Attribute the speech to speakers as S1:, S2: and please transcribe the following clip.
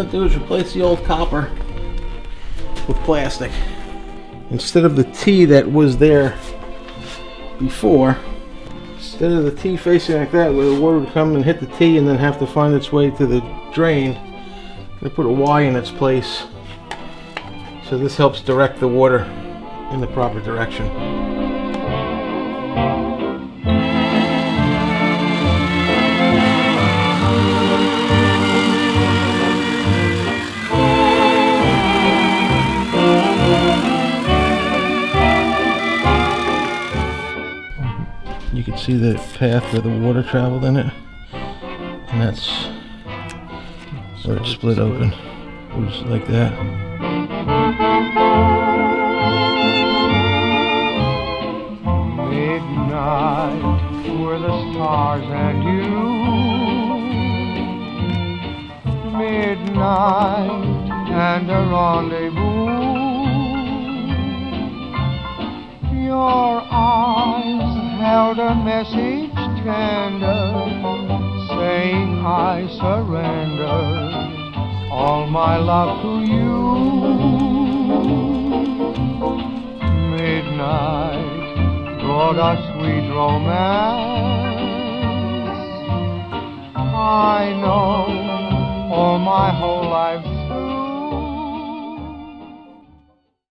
S1: gonna do is replace the old copper with plastic. Instead of the T that was there before, instead of the T facing like that, where the water would come and hit the T and then have to find its way to the drain, I'm gonna put a Y in its place. So this helps direct the water in the proper direction. You can see the path where the water traveled in it, and that's where it split open. It was like that.
S2: Midnight were the stars and you. Midnight and a rendezvous. Your eyes held a message tender, saying I surrender all my love to you. Midnight brought us sweet romance. I know all my whole life